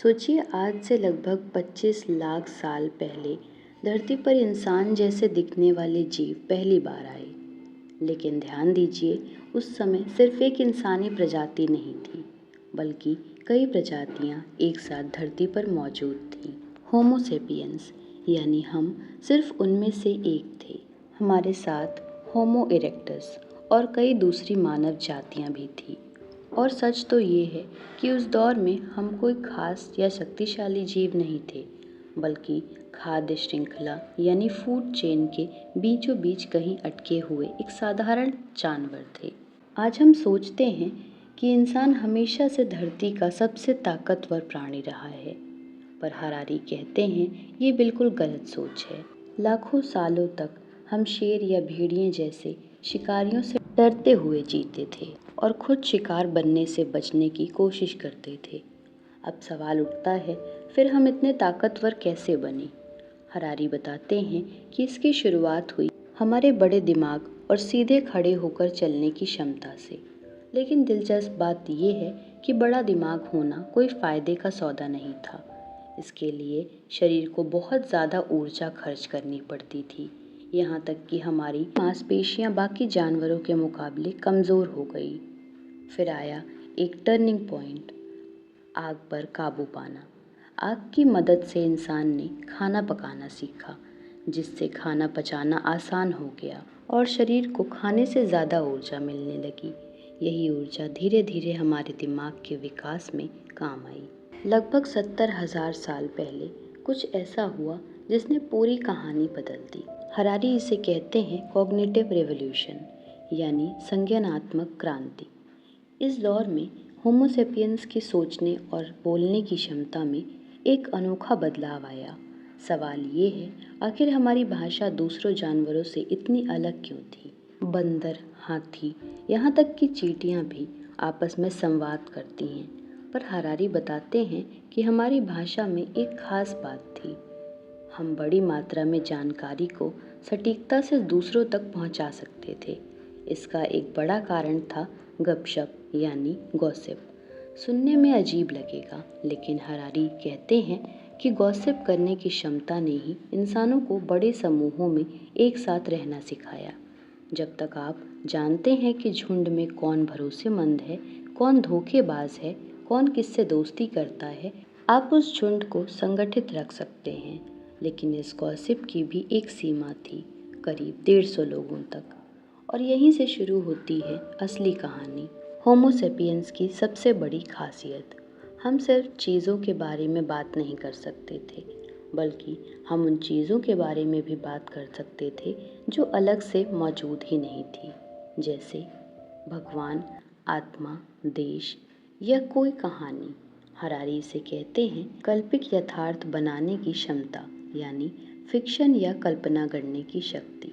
सोचिए, आज से लगभग 25 लाख साल पहले धरती पर इंसान जैसे दिखने वाले जीव पहली बार आए। लेकिन ध्यान दीजिए, उस समय सिर्फ एक इंसानी प्रजाति नहीं थी, बल्कि कई प्रजातियां एक साथ धरती पर मौजूद थीं। होमो सेपियंस यानी हम सिर्फ उनमें से एक थे। हमारे साथ होमो इरेक्टस और कई दूसरी मानव जातियां भी थीं। और सच तो ये है कि उस दौर में हम कोई खास या शक्तिशाली जीव नहीं थे, बल्कि खाद्य श्रृंखला यानी फूड चेन के बीचों बीच कहीं अटके हुए एक साधारण जानवर थे। आज हम सोचते हैं कि इंसान हमेशा से धरती का सबसे ताकतवर प्राणी रहा है, पर हरारी कहते हैं ये बिल्कुल गलत सोच है। लाखों सालों तक हम शेर या भेड़िए जैसे शिकारियों से डरते हुए जीते थे और खुद शिकार बनने से बचने की कोशिश करते थे। अब सवाल उठता है, फिर हम इतने ताकतवर कैसे बने? हरारी बताते हैं कि इसकी शुरुआत हुई हमारे बड़े दिमाग और सीधे खड़े होकर चलने की क्षमता से। लेकिन दिलचस्प बात यह है कि बड़ा दिमाग होना कोई फायदे का सौदा नहीं था। इसके लिए शरीर को बहुत ज़्यादा ऊर्जा खर्च करनी पड़ती थी, यहाँ तक कि हमारी मांसपेशियाँ बाकी जानवरों के मुकाबले कमज़ोर हो गई। फिर आया एक टर्निंग पॉइंट, आग पर काबू पाना। आग की मदद से इंसान ने खाना पकाना सीखा, जिससे खाना पचाना आसान हो गया और शरीर को खाने से ज़्यादा ऊर्जा मिलने लगी। यही ऊर्जा धीरे धीरे हमारे दिमाग के विकास में काम आई। लगभग 70,000 साल पहले कुछ ऐसा हुआ जिसने पूरी कहानी बदल दी। हरारी इसे कहते हैं कॉग्निटिव रेवोल्यूशन, यानी संज्ञानात्मक क्रांति। इस दौर में होमो सेपियंस की सोचने और बोलने की क्षमता में एक अनोखा बदलाव आया। सवाल ये है, आखिर हमारी भाषा दूसरों जानवरों से इतनी अलग क्यों थी? बंदर, हाथी, यहाँ तक कि चींटियाँ भी आपस में संवाद करती हैं, पर हरारी बताते हैं कि हमारी भाषा में एक खास बात थी। हम बड़ी मात्रा में जानकारी को सटीकता से दूसरों तक पहुंचा सकते थे। इसका एक बड़ा कारण था गपशप यानी गॉसिप। सुनने में अजीब लगेगा, लेकिन हरारी कहते हैं कि गॉसिप करने की क्षमता ने ही इंसानों को बड़े समूहों में एक साथ रहना सिखाया। जब तक आप जानते हैं कि झुंड में कौन भरोसेमंद है, कौन धोखेबाज है, कौन किससे दोस्ती करता है, आप उस झुंड को संगठित रख सकते हैं। लेकिन इस गॉसिप की भी एक सीमा थी, करीब 150 लोगों तक। और यहीं से शुरू होती है असली कहानी। होमो सेपियंस की सबसे बड़ी खासियत, हम सिर्फ चीज़ों के बारे में बात नहीं कर सकते थे, बल्कि हम उन चीज़ों के बारे में भी बात कर सकते थे जो अलग से मौजूद ही नहीं थी, जैसे भगवान, आत्मा, देश या कोई कहानी। हरारी इसे कहते हैं कल्पित यथार्थ बनाने की क्षमता, यानी फिक्शन या कल्पना करने की शक्ति।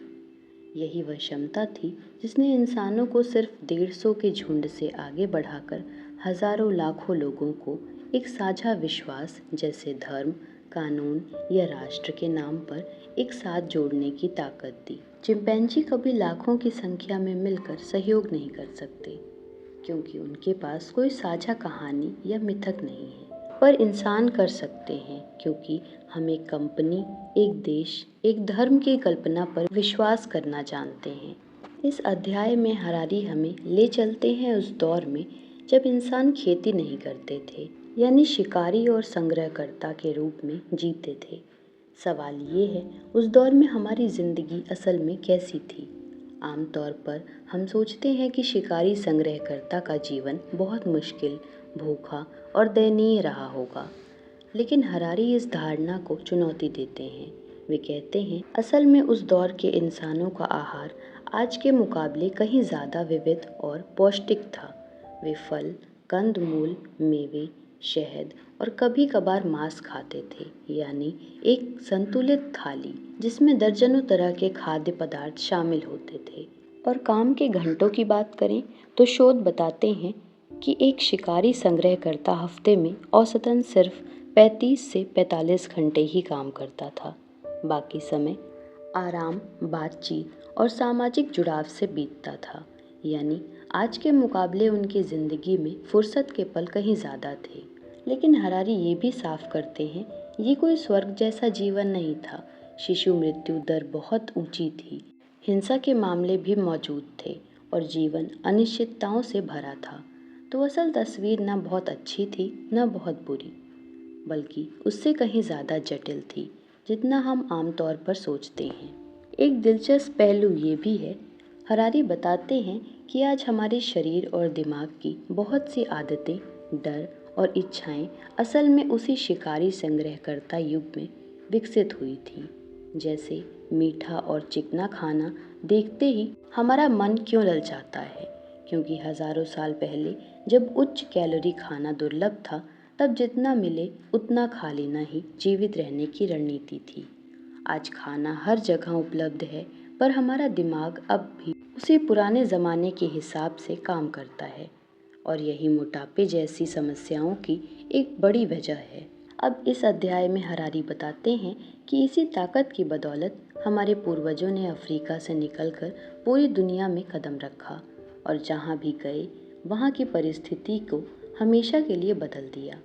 यही वह क्षमता थी जिसने इंसानों को सिर्फ 150 के झुंड से आगे बढ़ाकर हजारों लाखों लोगों को एक साझा विश्वास जैसे धर्म, कानून या राष्ट्र के नाम पर एक साथ जोड़ने की ताकत दी। चिंपैंजी कभी लाखों की संख्या में मिलकर सहयोग नहीं कर सकते, क्योंकि उनके पास कोई साझा कहानी या मिथक नहीं है। पर इंसान कर सकते हैं, क्योंकि हम एक कंपनी, एक देश, एक धर्म की कल्पना पर विश्वास करना जानते हैं। इस अध्याय में हरारी हमें ले चलते हैं उस दौर में जब इंसान खेती नहीं करते थे, यानी शिकारी और संग्रहकर्ता के रूप में जीते थे। सवाल ये है, उस दौर में हमारी ज़िंदगी असल में कैसी थी? आमतौर पर हम सोचते हैं कि शिकारी संग्रहकर्ता का जीवन बहुत मुश्किल, भूखा और दयनीय रहा होगा, लेकिन हरारी इस धारणा को चुनौती देते हैं। वे कहते हैं, असल में उस दौर के इंसानों का आहार आज के मुकाबले कहीं ज़्यादा विविध और पौष्टिक था। वे फल, कंदमूल, मेवे, शहद और कभी कभार मांस खाते थे, यानी एक संतुलित थाली जिसमें दर्जनों तरह के खाद्य पदार्थ शामिल होते थे। और काम के घंटों की बात करें तो शोध बताते हैं कि एक शिकारी संग्रहकर्ता हफ्ते में औसतन सिर्फ 35 से 45 घंटे ही काम करता था। बाकी समय आराम, बातचीत और सामाजिक जुड़ाव से बीतता था, यानी आज के मुकाबले उनकी ज़िंदगी में फुर्सत के पल कहीं ज़्यादा थे। लेकिन हरारी ये भी साफ करते हैं, ये कोई स्वर्ग जैसा जीवन नहीं था। शिशु मृत्यु दर बहुत ऊंची थी, हिंसा के मामले भी मौजूद थे और जीवन अनिश्चितताओं से भरा था। तो असल तस्वीर न बहुत अच्छी थी न बहुत बुरी, बल्कि उससे कहीं ज़्यादा जटिल थी जितना हम आमतौर पर सोचते हैं। एक दिलचस्प पहलू ये भी है, हरारी बताते हैं कि आज हमारे शरीर और दिमाग की बहुत सी आदतें, डर और इच्छाएं असल में उसी शिकारी संग्रहकर्ता युग में विकसित हुई थी। जैसे मीठा और चिकना खाना देखते ही हमारा मन क्यों ललचाता है, क्योंकि हजारों साल पहले जब उच्च कैलोरी खाना दुर्लभ था, तब जितना मिले उतना खा लेना ही जीवित रहने की रणनीति थी। आज खाना हर जगह उपलब्ध है, पर हमारा दिमाग अब भी उसी पुराने ज़माने के हिसाब से काम करता है और यही मोटापे जैसी समस्याओं की एक बड़ी वजह है। अब इस अध्याय में हरारी बताते हैं कि इसी ताकत की बदौलत हमारे पूर्वजों ने अफ्रीका से निकलकर पूरी दुनिया में कदम रखा और जहाँ भी गए वहाँ की परिस्थिति को हमेशा के लिए बदल दिया।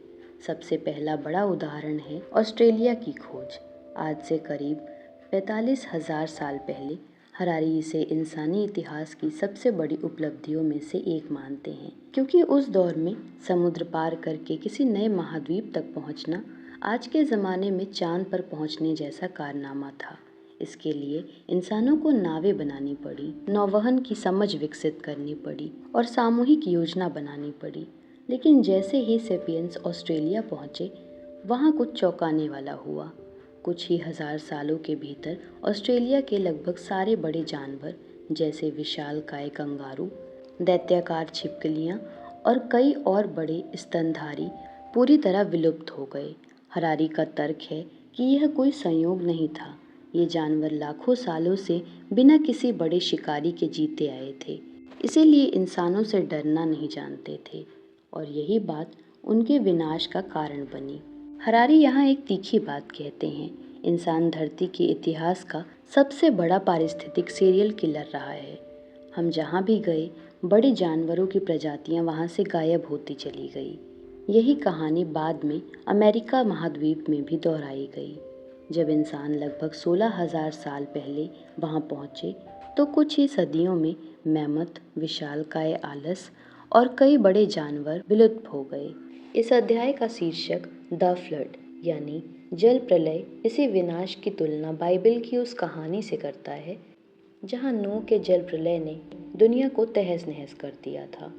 सबसे पहला बड़ा उदाहरण है ऑस्ट्रेलिया की खोज। आज से करीब 45,000 साल पहले हरारी इसे इंसानी इतिहास की सबसे बड़ी उपलब्धियों में से एक मानते हैं, क्योंकि उस दौर में समुद्र पार करके किसी नए महाद्वीप तक पहुंचना आज के ज़माने में चांद पर पहुंचने जैसा कारनामा था। इसके लिए इंसानों को नावें बनानी पड़ी, नौवहन की समझ विकसित करनी पड़ी और सामूहिक योजना बनानी पड़ी। लेकिन जैसे ही सेपियंस ऑस्ट्रेलिया पहुंचे, वहाँ कुछ चौंकाने वाला हुआ। कुछ ही हजार सालों के भीतर ऑस्ट्रेलिया के लगभग सारे बड़े जानवर, जैसे विशालकाय कंगारू, दैत्याकार छिपकलियाँ और कई और बड़े स्तनधारी पूरी तरह विलुप्त हो गए। हरारी का तर्क है कि यह कोई संयोग नहीं था, ये जानवर लाखों सालों से बिना किसी बड़े शिकारी के जीते आए थे, इसीलिए इंसानों से डरना नहीं जानते थे और यही बात उनके विनाश का कारण बनी। हरारी यहाँ एक तीखी बात कहते हैं, इंसान धरती के इतिहास का सबसे बड़ा पारिस्थितिक सीरियल किलर रहा है। हम जहाँ भी गए, बड़े जानवरों की प्रजातियाँ वहाँ से गायब होती चली गई। यही कहानी बाद में अमेरिका महाद्वीप में भी दोहराई गई। जब इंसान लगभग 16,000 साल पहले वहाँ पहुँचे, तो कुछ ही सदियों में मैमथ, विशालकाय आलस और कई बड़े जानवर विलुप्त हो गए। इस अध्याय का शीर्षक द फ्लड यानी जल प्रलय इसी विनाश की तुलना बाइबल की उस कहानी से करता है जहाँ नूह के जल प्रलय ने दुनिया को तहस नहस कर दिया था।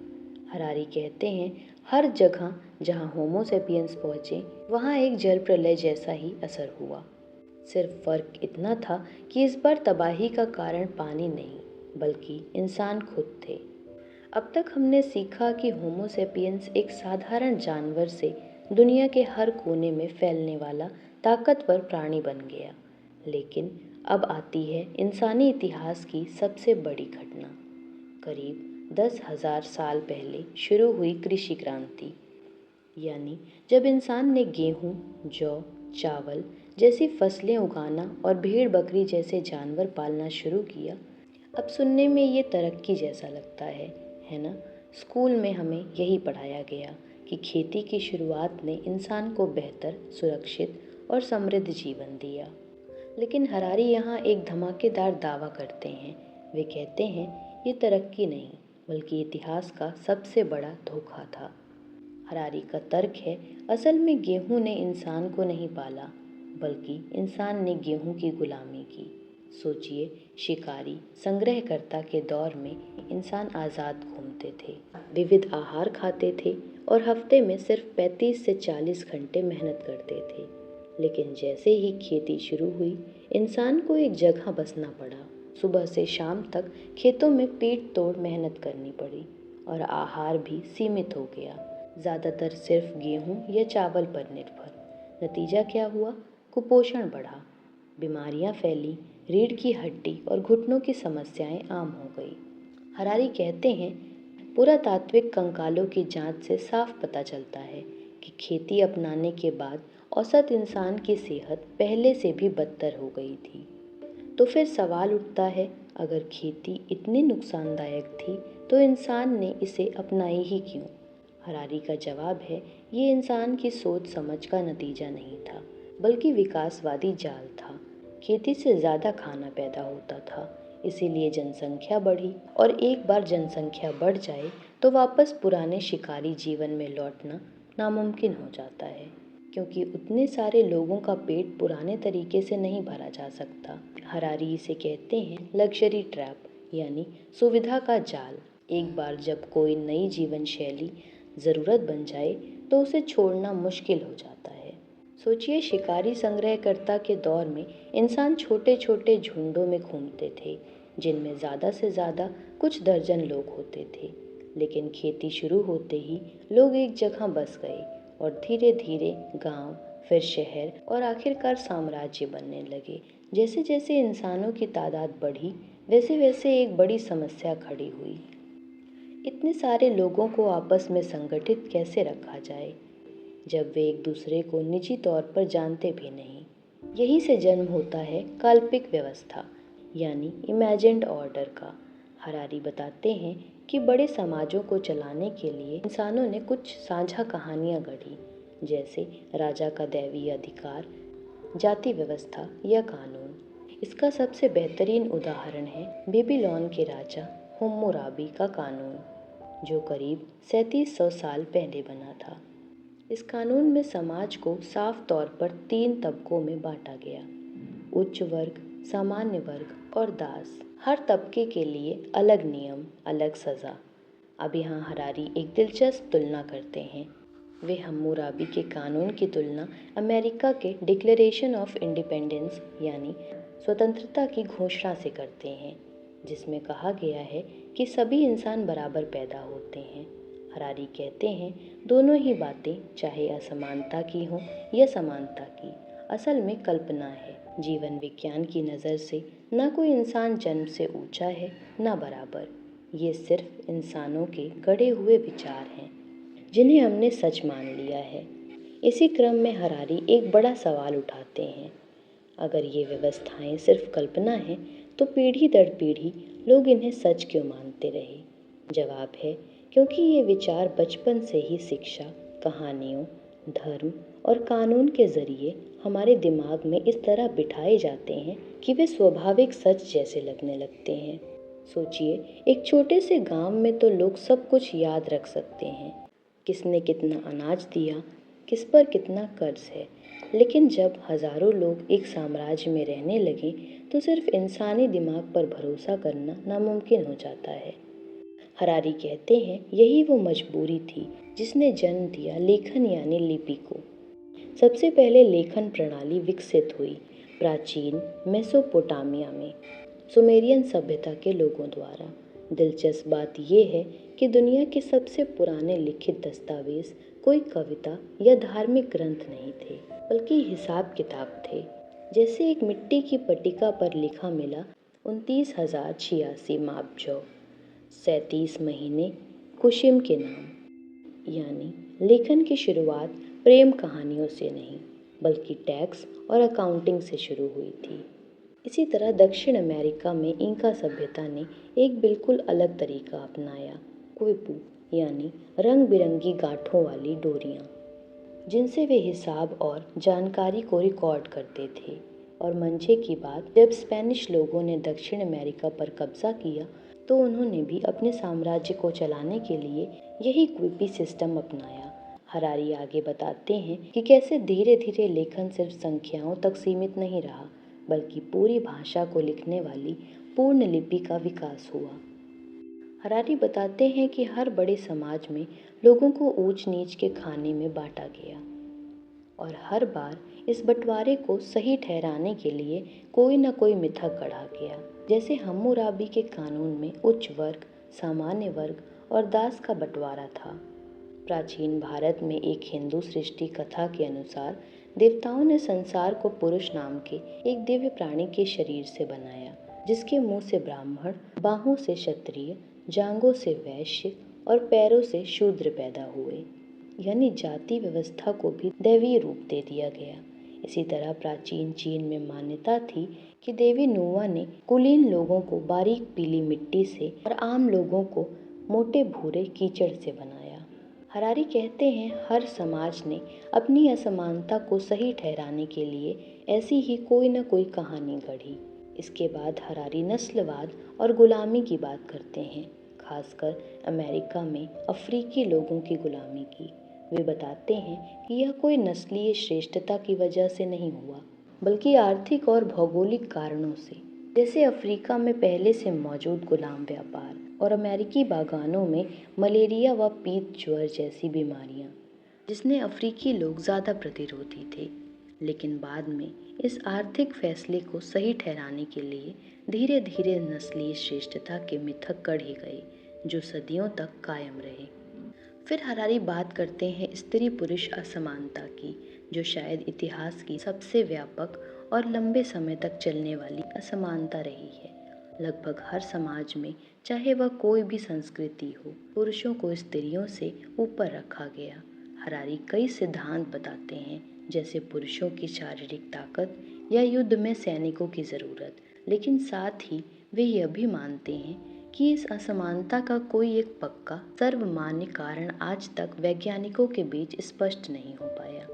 हरारी कहते हैं, हर जगह जहाँ होमो सेपियंस पहुँचे वहाँ एक जल प्रलय जैसा ही असर हुआ। सिर्फ फर्क इतना था कि इस बार तबाही का कारण पानी नहीं, बल्कि इंसान खुद थे। अब तक हमने सीखा कि होमो सेपियंस एक साधारण जानवर से दुनिया के हर कोने में फैलने वाला ताकतवर प्राणी बन गया। लेकिन अब आती है इंसानी इतिहास की सबसे बड़ी घटना। करीब 10,000 साल पहले शुरू हुई कृषि क्रांति, यानी जब इंसान ने गेहूं, जौ, चावल जैसी फसलें उगाना और भेड़ बकरी जैसे जानवर पालना शुरू किया। अब सुनने में ये तरक्की जैसा लगता है ना? स्कूल में हमें यही पढ़ाया गया कि खेती की शुरुआत ने इंसान को बेहतर, सुरक्षित और समृद्ध जीवन दिया। लेकिन हरारी यहाँ एक धमाकेदार दावा करते हैं। वे कहते हैं, ये तरक्की नहीं, बल्कि इतिहास का सबसे बड़ा धोखा था। हरारी का तर्क है, असल में गेहूं ने इंसान को नहीं पाला, बल्कि इंसान ने गेहूं की गुलामी की। सोचिए, शिकारी संग्रहकर्ता के दौर में इंसान आज़ाद घूमते थे, विविध आहार खाते थे और हफ्ते में सिर्फ 35 से 40 घंटे मेहनत करते थे। लेकिन जैसे ही खेती शुरू हुई, इंसान को एक जगह बसना पड़ा। सुबह से शाम तक खेतों में पीट तोड़ मेहनत करनी पड़ी और आहार भी सीमित हो गया, ज़्यादातर सिर्फ गेहूं या चावल पर निर्भर। नतीजा क्या हुआ? कुपोषण बढ़ा, बीमारियां फैली, रीढ़ की हड्डी और घुटनों की समस्याएं आम हो गई। हरारी कहते हैं, पुरातात्विक कंकालों की जांच से साफ पता चलता है कि खेती अपनाने के बाद औसत इंसान की सेहत पहले से भी बदतर हो गई थी। तो फिर सवाल उठता है, अगर खेती इतनी नुकसानदायक थी तो इंसान ने इसे अपनाई ही क्यों? हरारी का जवाब है, ये इंसान की सोच समझ का नतीजा नहीं था, बल्कि विकासवादी जाल था। खेती से ज़्यादा खाना पैदा होता था, इसीलिए जनसंख्या बढ़ी, और एक बार जनसंख्या बढ़ जाए तो वापस पुराने शिकारी जीवन में लौटना नामुमकिन हो जाता है, क्योंकि उतने सारे लोगों का पेट पुराने तरीके से नहीं भरा जा सकता। हरारी इसे कहते हैं लग्जरी ट्रैप, यानी सुविधा का जाल। एक बार जब कोई नई जीवन शैली ज़रूरत बन जाए तो उसे छोड़ना मुश्किल हो जाता है। सोचिए, शिकारी संग्रहकर्ता के दौर में इंसान छोटे छोटे झुंडों में घूमते थे, जिनमें ज़्यादा से ज़्यादा कुछ दर्जन लोग होते थे। लेकिन खेती शुरू होते ही लोग एक जगह बस गए, और धीरे धीरे गांव, फिर शहर, और आखिरकार साम्राज्य बनने लगे। जैसे जैसे इंसानों की तादाद बढ़ी, वैसे वैसे एक बड़ी समस्या खड़ी हुई। इतने सारे लोगों को आपस में संगठित कैसे रखा जाए, जब वे एक दूसरे को निजी तौर पर जानते भी नहीं। यहीं से जन्म होता है काल्पनिक व्यवस्था, यानी इमेजिन्ड ऑर्डर का। हरारी बताते हैं कि बड़े समाजों को चलाने के लिए इंसानों ने कुछ साझा कहानियाँ गढ़ी, जैसे राजा का दैवीय अधिकार, जाति व्यवस्था या कानून। इसका सबसे बेहतरीन उदाहरण है बेबीलोन के राजा हम्मुराबी का कानून, जो करीब 3700 साल पहले बना था। इस कानून में समाज को साफ तौर पर 3 तबकों में बांटा गया: उच्च वर्ग, सामान्य वर्ग और दास। हर तबके के लिए अलग नियम, अलग सज़ा। अब यहाँ हरारी एक दिलचस्प तुलना करते हैं। वे हम्मुराबी के कानून की तुलना अमेरिका के डिक्लेरेशन ऑफ इंडिपेंडेंस, यानी स्वतंत्रता की घोषणा से करते हैं, जिसमें कहा गया है कि सभी इंसान बराबर पैदा होते हैं। हरारी कहते हैं, दोनों ही बातें, चाहे असमानता की हों या समानता की, असल में कल्पना है। जीवन विज्ञान की नज़र से न कोई इंसान जन्म से ऊंचा है न बराबर। ये सिर्फ इंसानों के गढ़े हुए विचार हैं, जिन्हें हमने सच मान लिया है। इसी क्रम में हरारी एक बड़ा सवाल उठाते हैं, अगर ये व्यवस्थाएं सिर्फ कल्पना हैं, तो पीढ़ी दर पीढ़ी लोग इन्हें सच क्यों मानते रहे? जवाब है, क्योंकि ये विचार बचपन से ही शिक्षा, कहानियों, धर्म और कानून के ज़रिए हमारे दिमाग में इस तरह बिठाए जाते हैं कि वे स्वाभाविक सच जैसे लगने लगते हैं। सोचिए, एक छोटे से गांव में तो लोग सब कुछ याद रख सकते हैं, किसने कितना अनाज दिया, किस पर कितना कर्ज है। लेकिन जब हजारों लोग एक साम्राज्य में रहने लगे, तो सिर्फ इंसानी दिमाग पर भरोसा करना नामुमकिन हो जाता है। हरारी कहते हैं, यही वो मजबूरी थी जिसने जन्म दिया लेखन यानी लिपि को। सबसे पहले लेखन प्रणाली विकसित हुई प्राचीन मेसोपोटामिया में सुमेरियन सभ्यता के लोगों द्वारा। दिलचस्प बात यह है कि दुनिया के सबसे पुराने लिखित दस्तावेज कोई कविता या धार्मिक ग्रंथ नहीं थे, बल्कि हिसाब किताब थे। जैसे एक मिट्टी की पट्टिका पर लिखा मिला 29,086 मापजौ, 37 महीने, कुशिम के नाम। यानी लेखन की शुरुआत प्रेम कहानियों से नहीं, बल्कि टैक्स और अकाउंटिंग से शुरू हुई थी। इसी तरह दक्षिण अमेरिका में इंका सभ्यता ने एक बिल्कुल अलग तरीका अपनाया, क्विपू, यानी रंग बिरंगी गांठों वाली डोरियाँ, जिनसे वे हिसाब और जानकारी को रिकॉर्ड करते थे। और मंझे की बात, जब स्पेनिश लोगों ने दक्षिण अमेरिका पर कब्जा किया, तो उन्होंने भी अपने साम्राज्य को चलाने के लिए यही क्विपी सिस्टम अपनाया। हरारी आगे बताते हैं कि कैसे धीरे धीरे लेखन सिर्फ संख्याओं तक सीमित नहीं रहा, बल्कि पूरी भाषा को लिखने वाली पूर्ण लिपि का विकास हुआ। हरारी बताते हैं कि हर बड़े समाज में लोगों को ऊंच नीच के खाने में बांटा गया, और हर बार इस बंटवारे को सही ठहराने के लिए कोई न कोई मिथक गढ़ा गया। जैसे हम्मुराबी के कानून में उच्च वर्ग, सामान्य वर्ग और दास का बंटवारा था। प्राचीन भारत में एक हिंदू सृष्टि कथा के अनुसार देवताओं ने संसार को पुरुष नाम के एक दिव्य प्राणी के शरीर से बनाया, जिसके मुंह से ब्राह्मण, बाहों से क्षत्रिय, जांघों से वैश्य और पैरों से शूद्र पैदा हुए। यानी जाति व्यवस्था को भी दैवीय रूप दे दिया गया। इसी तरह प्राचीन चीन में मान्यता थी कि देवी नुआ ने कुलीन लोगों को बारीक पीली मिट्टी से और आम लोगों को मोटे भूरे कीचड़ से बनाया। हरारी कहते हैं हर समाज ने अपनी असमानता को सही ठहराने के लिए ऐसी ही कोई न कोई कहानी गढ़ी। इसके बाद हरारी नस्लवाद और गुलामी की बात करते हैं, खासकर अमेरिका में अफ्रीकी लोगों की गुलामी की। वे बताते हैं कि यह कोई नस्लीय श्रेष्ठता की वजह से नहीं हुआ, बल्कि आर्थिक और भौगोलिक कारणों से। जैसे अफ्रीका में पहले से मौजूद गुलाम व्यापार और अमेरिकी बागानों में मलेरिया व पीत ज्वर जैसी बीमारियां, जिसने अफ्रीकी लोग ज़्यादा प्रतिरोधी थे। लेकिन बाद में इस आर्थिक फैसले को सही ठहराने के लिए धीरे धीरे नस्लीय श्रेष्ठता के मिथक गढ़े गए, जो सदियों तक कायम रहे। फिर हरारी बात करते हैं स्त्री पुरुष असमानता की, जो शायद इतिहास की सबसे व्यापक और लंबे समय तक चलने वाली असमानता रही है। लगभग हर समाज में, चाहे वह कोई भी संस्कृति हो, पुरुषों को स्त्रियों से ऊपर रखा गया। हरारी कई सिद्धांत बताते हैं, जैसे पुरुषों की शारीरिक ताकत या युद्ध में सैनिकों की ज़रूरत, लेकिन साथ ही वे यह भी मानते हैं कि इस असमानता का कोई एक पक्का सर्वमान्य कारण आज तक वैज्ञानिकों के बीच स्पष्ट नहीं हो पाया।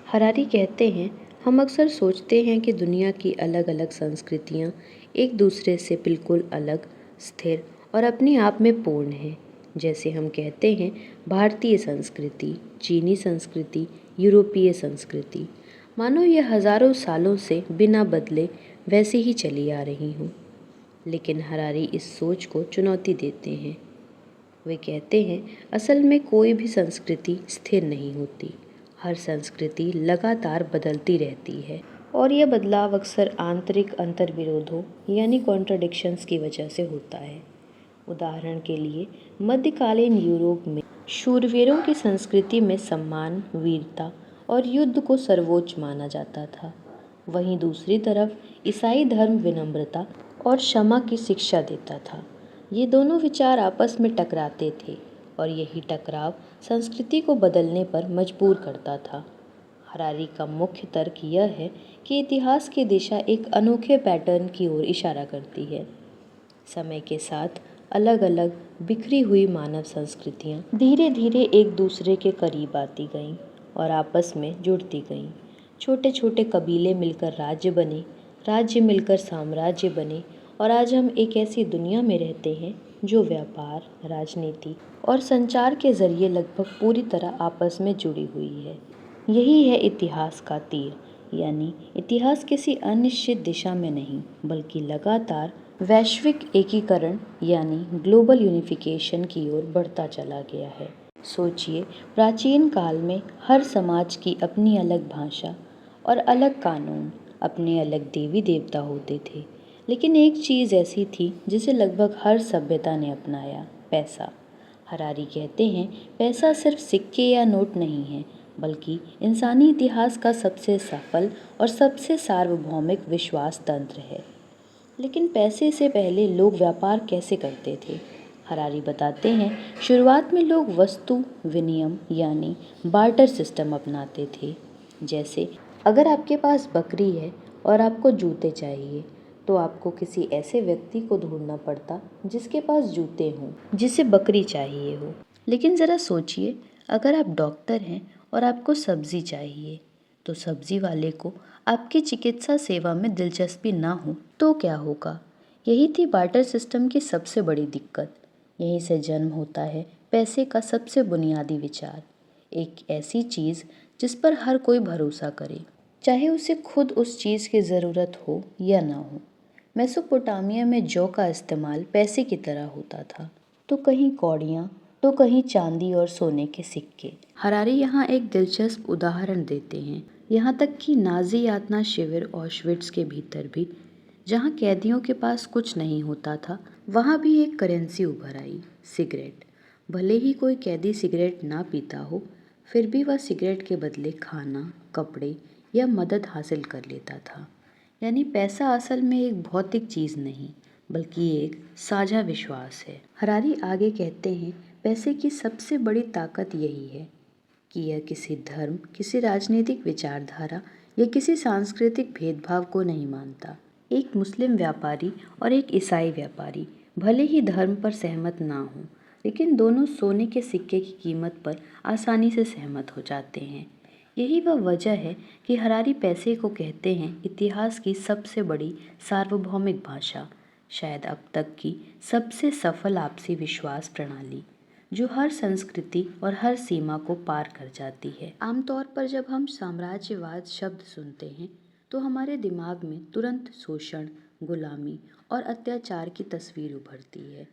हरारी कहते हैं हम अक्सर सोचते हैं कि दुनिया की अलग अलग संस्कृतियाँ एक दूसरे से बिल्कुल अलग, स्थिर और अपने आप में पूर्ण हैं। जैसे हम कहते हैं भारतीय संस्कृति, चीनी संस्कृति, यूरोपीय संस्कृति, मानो ये हजारों सालों से बिना बदले वैसे ही चली आ रही हूँ। लेकिन हरारी इस सोच को चुनौती देते हैं। वे कहते हैं असल में कोई भी संस्कृति स्थिर नहीं होती। हर संस्कृति लगातार बदलती रहती है और यह बदलाव अक्सर आंतरिक अंतर्विरोधों यानी कॉन्ट्रडिक्शंस की वजह से होता है। उदाहरण के लिए मध्यकालीन यूरोप में शूरवीरों की संस्कृति में सम्मान, वीरता और युद्ध को सर्वोच्च माना जाता था। वहीं दूसरी तरफ ईसाई धर्म विनम्रता और क्षमा की शिक्षा देता था। ये दोनों विचार आपस में टकराते थे और यही टकराव संस्कृति को बदलने पर मजबूर करता था। हरारी का मुख्य तर्क यह है कि इतिहास की दिशा एक अनोखे पैटर्न की ओर इशारा करती है। समय के साथ अलग अलग बिखरी हुई मानव संस्कृतियाँ धीरे धीरे एक दूसरे के करीब आती गईं और आपस में जुड़ती गईं। छोटे छोटे कबीले मिलकर राज्य बने, राज्य मिलकर साम्राज्य बने और आज हम एक ऐसी दुनिया में रहते हैं जो व्यापार, राजनीति और संचार के जरिए लगभग पूरी तरह आपस में जुड़ी हुई है। यही है इतिहास का तीर, यानी इतिहास किसी अनिश्चित दिशा में नहीं, बल्कि लगातार वैश्विक एकीकरण यानी ग्लोबल यूनिफिकेशन की ओर बढ़ता चला गया है। सोचिए, प्राचीन काल में हर समाज की अपनी अलग भाषा और अलग कानून, अपने अलग देवी देवता होते थे, लेकिन एक चीज़ ऐसी थी जिसे लगभग हर सभ्यता ने अपनाया, पैसा। हरारी कहते हैं पैसा सिर्फ सिक्के या नोट नहीं है, बल्कि इंसानी इतिहास का सबसे सफल और सबसे सार्वभौमिक विश्वास तंत्र है। लेकिन पैसे से पहले लोग व्यापार कैसे करते थे? हरारी बताते हैं शुरुआत में लोग वस्तु विनिमय यानी बार्टर सिस्टम अपनाते थे। जैसे अगर आपके पास बकरी है और आपको जूते चाहिए, तो आपको किसी ऐसे व्यक्ति को ढूंढना पड़ता जिसके पास जूते हों, जिसे बकरी चाहिए हो। लेकिन ज़रा सोचिए, अगर आप डॉक्टर हैं और आपको सब्जी चाहिए, तो सब्जी वाले को आपकी चिकित्सा सेवा में दिलचस्पी ना हो तो क्या होगा? यही थी बार्टर सिस्टम की सबसे बड़ी दिक्कत। यहीं से जन्म होता है पैसे का सबसे बुनियादी विचार, एक ऐसी चीज़ जिस पर हर कोई भरोसा करे, चाहे उसे खुद उस चीज़ की ज़रूरत हो या ना हो। मेसोपोटामिया में जौ का इस्तेमाल पैसे की तरह होता था, तो कहीं कौड़ियाँ, तो कहीं चांदी और सोने के सिक्के। हरारी यहाँ एक दिलचस्प उदाहरण देते हैं, यहाँ तक कि नाज़ी यातना शिविर ऑशविट्ज़ के भीतर भी, जहाँ कैदियों के पास कुछ नहीं होता था, वहाँ भी एक करेंसी उभर आई, सिगरेट। भले ही कोई कैदी सिगरेट ना पीता हो, फिर भी वह सिगरेट के बदले खाना, कपड़े या मदद हासिल कर लेता था। यानी पैसा असल में एक भौतिक चीज़ नहीं, बल्कि एक साझा विश्वास है। हरारी आगे कहते हैं पैसे की सबसे बड़ी ताकत यही है कि यह किसी धर्म, किसी राजनीतिक विचारधारा या किसी सांस्कृतिक भेदभाव को नहीं मानता। एक मुस्लिम व्यापारी और एक ईसाई व्यापारी भले ही धर्म पर सहमत ना हों, लेकिन दोनों सोने के सिक्के की कीमत पर आसानी से सहमत हो जाते हैं। यही वह वजह है कि हरारी पैसे को कहते हैं इतिहास की सबसे बड़ी सार्वभौमिक भाषा, शायद अब तक की सबसे सफल आपसी विश्वास प्रणाली, जो हर संस्कृति और हर सीमा को पार कर जाती है। आमतौर पर जब हम साम्राज्यवाद शब्द सुनते हैं तो हमारे दिमाग में तुरंत शोषण, गुलामी और अत्याचार की तस्वीर उभरती है,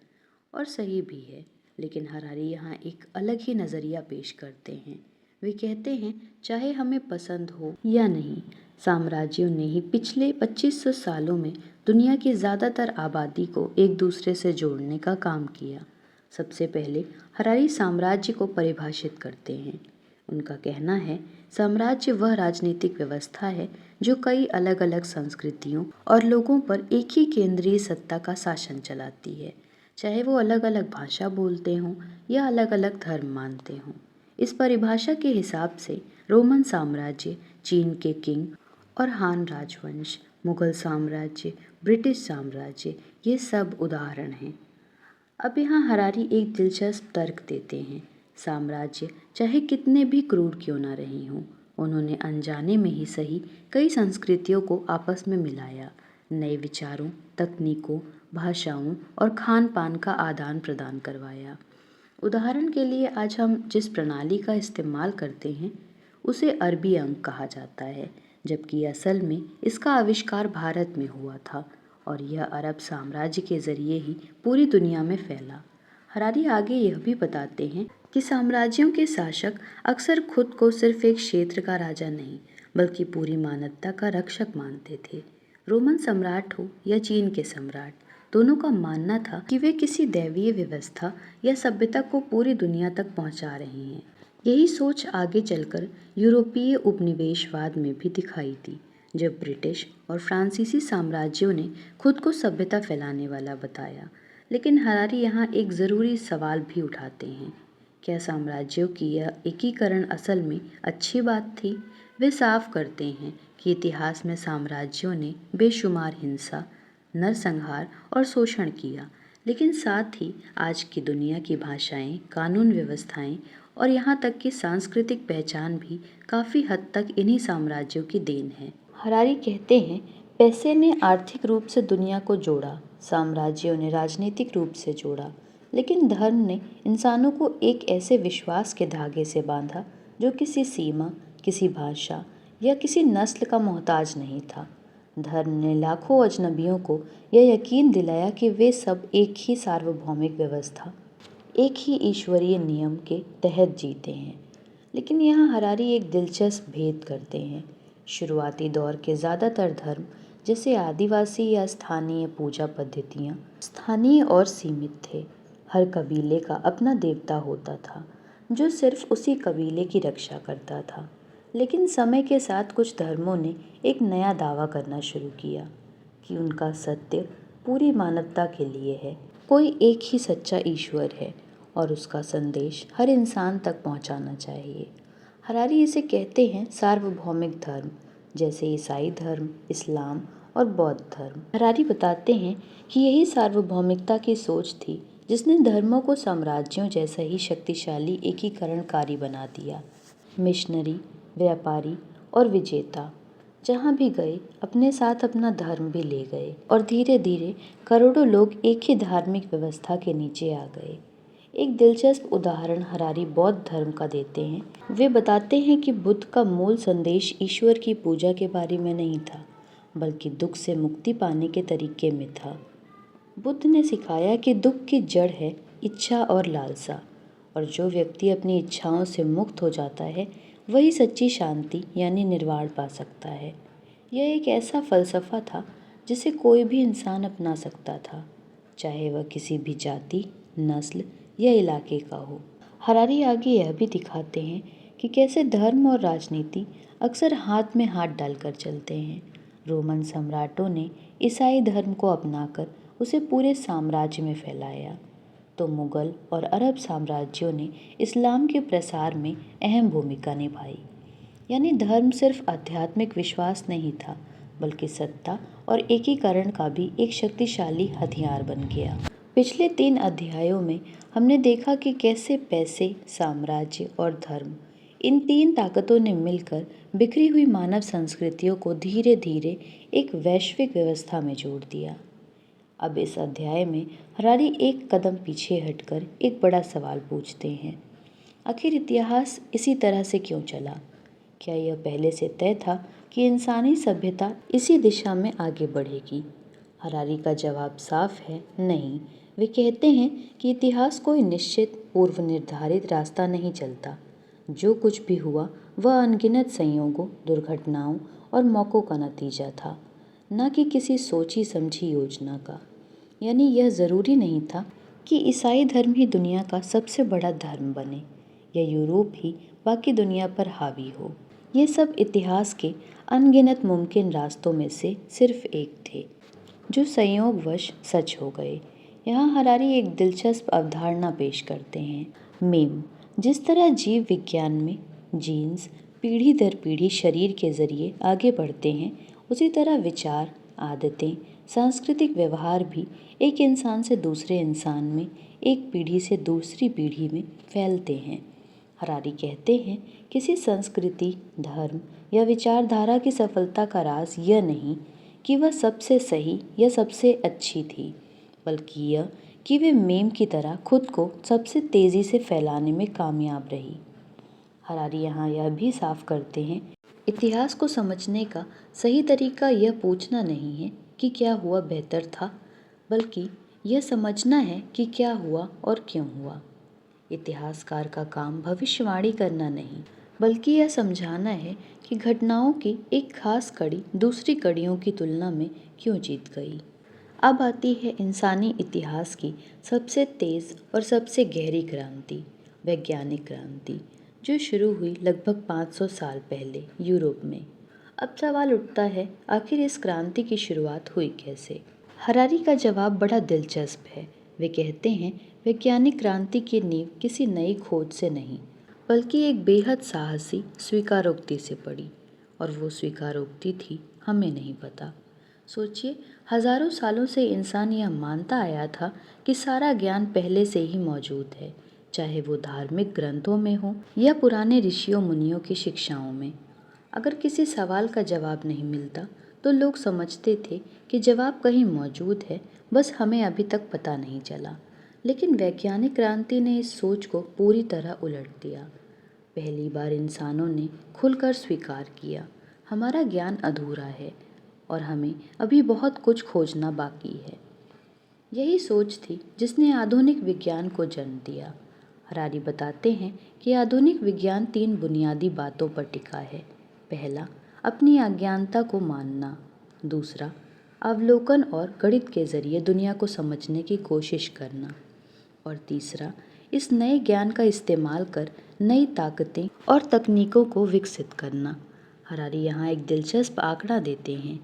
और सही भी है। लेकिन हरारी यहाँ एक अलग ही नज़रिया पेश करते हैं। वे कहते हैं चाहे हमें पसंद हो या नहीं, साम्राज्यों ने ही पिछले 2500 सालों में दुनिया की ज़्यादातर आबादी को एक दूसरे से जोड़ने का काम किया। सबसे पहले हरारी साम्राज्य को परिभाषित करते हैं। उनका कहना है साम्राज्य वह राजनीतिक व्यवस्था है जो कई अलग अलग संस्कृतियों और लोगों पर एक ही केंद्रीय सत्ता का शासन चलाती है, चाहे वो अलग अलग भाषा बोलते हों या अलग अलग धर्म मानते हों। इस परिभाषा के हिसाब से रोमन साम्राज्य, चीन के किंग और हान राजवंश, मुगल साम्राज्य, ब्रिटिश साम्राज्य, ये सब उदाहरण हैं। अब यहाँ हरारी एक दिलचस्प तर्क देते हैं। साम्राज्य चाहे कितने भी क्रूर क्यों न रहे हों, उन्होंने अनजाने में ही सही कई संस्कृतियों को आपस में मिलाया, नए विचारों, तकनीकों, भाषाओं और खान पान का आदान प्रदान करवाया। उदाहरण के लिए आज हम जिस प्रणाली का इस्तेमाल करते हैं उसे अरबी अंक कहा जाता है, जबकि असल में इसका आविष्कार भारत में हुआ था और यह अरब साम्राज्य के जरिए ही पूरी दुनिया में फैला। हरारी आगे यह भी बताते हैं कि साम्राज्यों के शासक अक्सर खुद को सिर्फ एक क्षेत्र का राजा नहीं बल्कि पूरी मानवता का रक्षक मानते थे। रोमन सम्राट हो या चीन के सम्राट, दोनों का मानना था कि वे किसी दैवीय व्यवस्था या सभ्यता को पूरी दुनिया तक पहुंचा रहे हैं। यही सोच आगे चलकर यूरोपीय उपनिवेशवाद में भी दिखाई दी, जब ब्रिटिश और फ्रांसीसी साम्राज्यों ने खुद को सभ्यता फैलाने वाला बताया। लेकिन हरारी यहाँ एक ज़रूरी सवाल भी उठाते हैं, क्या साम्राज्यों की यह एकीकरण असल में अच्छी बात थी? वे साफ करते हैं कि इतिहास में साम्राज्यों ने बेशुमार हिंसा, नरसंहार और शोषण किया, लेकिन साथ ही आज की दुनिया की भाषाएं, कानून व्यवस्थाएं और यहाँ तक कि सांस्कृतिक पहचान भी काफ़ी हद तक इन्हीं साम्राज्यों की देन है। हरारी कहते हैं पैसे ने आर्थिक रूप से दुनिया को जोड़ा, साम्राज्यों ने राजनीतिक रूप से जोड़ा, लेकिन धर्म ने इंसानों को एक ऐसे विश्वास के धागे से बांधा जो किसी सीमा, किसी भाषा या किसी नस्ल का मोहताज नहीं था। धर्म ने लाखों अजनबियों को यह यकीन दिलाया कि वे सब एक ही सार्वभौमिक व्यवस्था, एक ही ईश्वरीय नियम के तहत जीते हैं। लेकिन यहाँ हरारी एक दिलचस्प भेद करते हैं। शुरुआती दौर के ज़्यादातर धर्म, जैसे आदिवासी या स्थानीय पूजा पद्धतियाँ, स्थानीय और सीमित थे। हर कबीले का अपना देवता होता था जो सिर्फ उसी कबीले की रक्षा करता था। लेकिन समय के साथ कुछ धर्मों ने एक नया दावा करना शुरू किया कि उनका सत्य पूरी मानवता के लिए है। कोई एक ही सच्चा ईश्वर है और उसका संदेश हर इंसान तक पहुंचाना चाहिए। हरारी इसे कहते हैं सार्वभौमिक धर्म, जैसे ईसाई धर्म, इस्लाम और बौद्ध धर्म। हरारी बताते हैं कि यही सार्वभौमिकता की सोच थी जिसने धर्मों को साम्राज्यों जैसा ही शक्तिशाली एकीकरणकारी बना दिया। मिशनरी, व्यापारी और विजेता जहाँ भी गए अपने साथ अपना धर्म भी ले गए और धीरे धीरे करोड़ों लोग एक ही धार्मिक व्यवस्था के नीचे आ गए। एक दिलचस्प उदाहरण हरारी बौद्ध धर्म का देते हैं। वे बताते हैं कि बुद्ध का मूल संदेश ईश्वर की पूजा के बारे में नहीं था, बल्कि दुख से मुक्ति पाने के तरीके में था। बुद्ध ने सिखाया कि दुख की जड़ है इच्छा और लालसा, और जो व्यक्ति अपनी इच्छाओं से मुक्त हो जाता है वही सच्ची शांति यानी निर्वाण पा सकता है। यह एक ऐसा फ़लसफ़ा था जिसे कोई भी इंसान अपना सकता था, चाहे वह किसी भी जाति, नस्ल या इलाके का हो। हरारी आगे यह भी दिखाते हैं कि कैसे धर्म और राजनीति अक्सर हाथ में हाथ डालकर चलते हैं। रोमन सम्राटों ने ईसाई धर्म को अपनाकर उसे पूरे साम्राज्य में फैलाया, तो मुगल और अरब साम्राज्यों ने इस्लाम के प्रसार में अहम भूमिका निभाई। यानी धर्म सिर्फ आध्यात्मिक विश्वास नहीं था, बल्कि सत्ता और एकीकरण का भी एक शक्तिशाली हथियार बन गया। पिछले 3 अध्यायों में हमने देखा कि कैसे पैसे, साम्राज्य और धर्म, इन 3 ताकतों ने मिलकर बिखरी हुई मानव संस्कृतियों को धीरे धीरे एक वैश्विक व्यवस्था में जोड़ दिया। अब इस अध्याय में हरारी एक कदम पीछे हटकर एक बड़ा सवाल पूछते हैं। आखिर इतिहास इसी तरह से क्यों चला? क्या यह पहले से तय था कि इंसानी सभ्यता इसी दिशा में आगे बढ़ेगी? हरारी का जवाब साफ है, नहीं। वे कहते हैं कि इतिहास कोई निश्चित पूर्व निर्धारित रास्ता नहीं चलता। जो कुछ भी हुआ वह अनगिनत संयोगों, दुर्घटनाओं और मौक़ों का नतीजा था, न कि किसी सोची समझी योजना का। यानी यह ज़रूरी नहीं था कि ईसाई धर्म ही दुनिया का सबसे बड़ा धर्म बने या यूरोप ही बाकी दुनिया पर हावी हो। ये सब इतिहास के अनगिनत मुमकिन रास्तों में से सिर्फ एक थे, जो संयोगवश सच हो गए। यहाँ हरारी एक दिलचस्प अवधारणा पेश करते हैं, मेम। जिस तरह जीव विज्ञान में जीन्स पीढ़ी दर पीढ़ी शरीर के जरिए आगे बढ़ते हैं, उसी तरह विचार, आदतें, सांस्कृतिक व्यवहार भी एक इंसान से दूसरे इंसान में, एक पीढ़ी से दूसरी पीढ़ी में फैलते हैं। हरारी कहते हैं, किसी संस्कृति, धर्म या विचारधारा की सफलता का राज यह नहीं कि वह सबसे सही या सबसे अच्छी थी, बल्कि यह कि वे मेम की तरह खुद को सबसे तेज़ी से फैलाने में कामयाब रही। हरारी यहाँ यह भी साफ करते हैं, इतिहास को समझने का सही तरीका यह पूछना नहीं है कि क्या हुआ बेहतर था, बल्कि यह समझना है कि क्या हुआ और क्यों हुआ। इतिहासकार का काम भविष्यवाणी करना नहीं, बल्कि यह समझाना है कि घटनाओं की एक खास कड़ी दूसरी कड़ियों की तुलना में क्यों जीत गई। अब आती है इंसानी इतिहास की सबसे तेज़ और सबसे गहरी क्रांति, वैज्ञानिक क्रांति, जो शुरू हुई लगभग 500 साल पहले यूरोप में। अब सवाल उठता है, आखिर इस क्रांति की शुरुआत हुई कैसे? हरारी का जवाब बड़ा दिलचस्प है। वे कहते हैं, वैज्ञानिक क्रांति की नींव किसी नई खोज से नहीं, बल्कि एक बेहद साहसी स्वीकारोक्ति से पड़ी। और वो स्वीकारोक्ति थी, हमें नहीं पता। सोचिए, हजारों सालों से इंसान यह मानता आया था कि सारा ज्ञान पहले से ही मौजूद है, चाहे वो धार्मिक ग्रंथों में हो या पुराने ऋषियों मुनियों की शिक्षाओं में। अगर किसी सवाल का जवाब नहीं मिलता तो लोग समझते थे कि जवाब कहीं मौजूद है, बस हमें अभी तक पता नहीं चला। लेकिन वैज्ञानिक क्रांति ने इस सोच को पूरी तरह उलट दिया। पहली बार इंसानों ने खुलकर स्वीकार किया, हमारा ज्ञान अधूरा है और हमें अभी बहुत कुछ खोजना बाकी है। यही सोच थी जिसने आधुनिक विज्ञान को जन्म दिया। हरारी बताते हैं कि आधुनिक विज्ञान 3 बुनियादी बातों पर टिका है। पहला, अपनी अज्ञानता को मानना। दूसरा, अवलोकन और गणित के जरिए दुनिया को समझने की कोशिश करना। और तीसरा, इस नए ज्ञान का इस्तेमाल कर नई ताकतें और तकनीकों को विकसित करना। हरारी यहाँ एक दिलचस्प आंकड़ा देते हैं।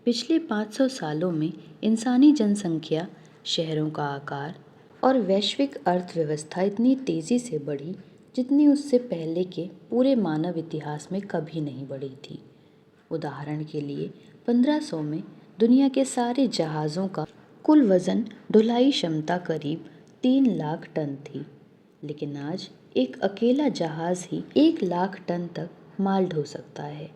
पिछले 500 सालों में इंसानी जनसंख्या, शहरों का आकार और वैश्विक अर्थव्यवस्था इतनी तेज़ी से बढ़ी जितनी उससे पहले के पूरे मानव इतिहास में कभी नहीं बढ़ी थी। उदाहरण के लिए 1500 में दुनिया के सारे जहाज़ों का कुल वज़न ढुलाई क्षमता करीब 3 लाख टन थी, लेकिन आज एक अकेला जहाज़ ही 1 लाख टन तक माल ढो सकता है।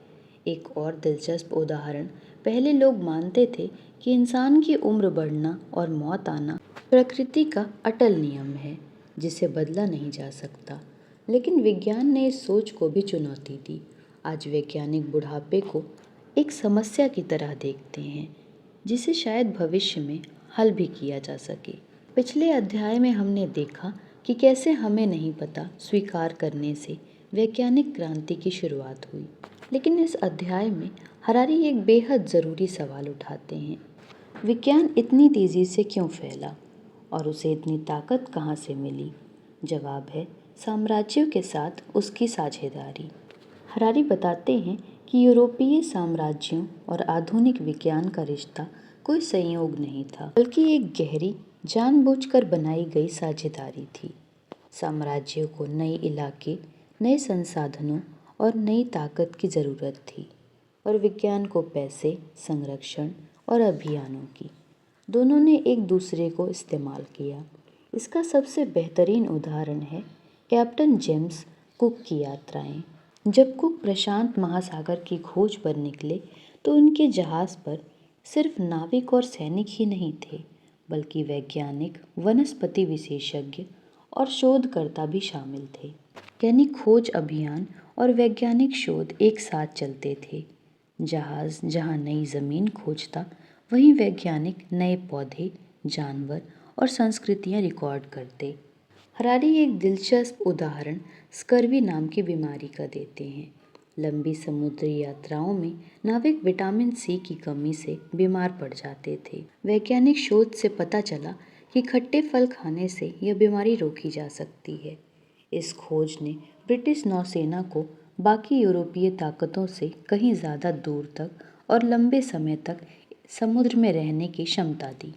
एक और दिलचस्प उदाहरण, पहले लोग मानते थे कि इंसान की उम्र बढ़ना और मौत आना प्रकृति का अटल नियम है जिसे बदला नहीं जा सकता, लेकिन विज्ञान ने इस सोच को भी चुनौती दी। आज वैज्ञानिक बुढ़ापे को एक समस्या की तरह देखते हैं जिसे शायद भविष्य में हल भी किया जा सके। पिछले अध्याय में हमने देखा कि कैसे हमें नहीं पता स्वीकार करने से वैज्ञानिक क्रांति की शुरुआत हुई, लेकिन इस अध्याय में हरारी एक बेहद ज़रूरी सवाल उठाते हैं, विज्ञान इतनी तेज़ी से क्यों फैला और उसे इतनी ताकत कहाँ से मिली? जवाब है, साम्राज्यों के साथ उसकी साझेदारी। हरारी बताते हैं कि यूरोपीय साम्राज्यों और आधुनिक विज्ञान का रिश्ता कोई संयोग नहीं था, बल्कि एक गहरी, जानबूझकर बनाई गई साझेदारी थी। साम्राज्यों को नए इलाके, नए संसाधनों और नई ताकत की ज़रूरत थी, और विज्ञान को पैसे, संरक्षण और अभियानों की। दोनों ने एक दूसरे को इस्तेमाल किया। इसका सबसे बेहतरीन उदाहरण है कैप्टन जेम्स कुक की यात्राएं। जब कुक प्रशांत महासागर की खोज पर निकले तो उनके जहाज़ पर सिर्फ नाविक और सैनिक ही नहीं थे, बल्कि वैज्ञानिक, वनस्पति विशेषज्ञ और शोधकर्ता भी शामिल थे। यानी खोज अभियान और वैज्ञानिक शोध एक साथ चलते थे। जहाज़ जहाँ नई ज़मीन खोजता, वहीं वैज्ञानिक नए पौधे, जानवर और संस्कृतियाँ रिकॉर्ड करते। हरारी एक दिलचस्प उदाहरण स्कर्वी नाम की बीमारी का देते हैं। लंबी समुद्री यात्राओं में नाविक विटामिन सी की कमी से बीमार पड़ जाते थे। वैज्ञानिक शोध से पता चला कि खट्टे फल खाने से यह बीमारी रोकी जा सकती है। इस खोज ने ब्रिटिश नौसेना को बाकी यूरोपीय ताकतों से कहीं ज़्यादा दूर तक और लंबे समय तक समुद्र में रहने की क्षमता दी।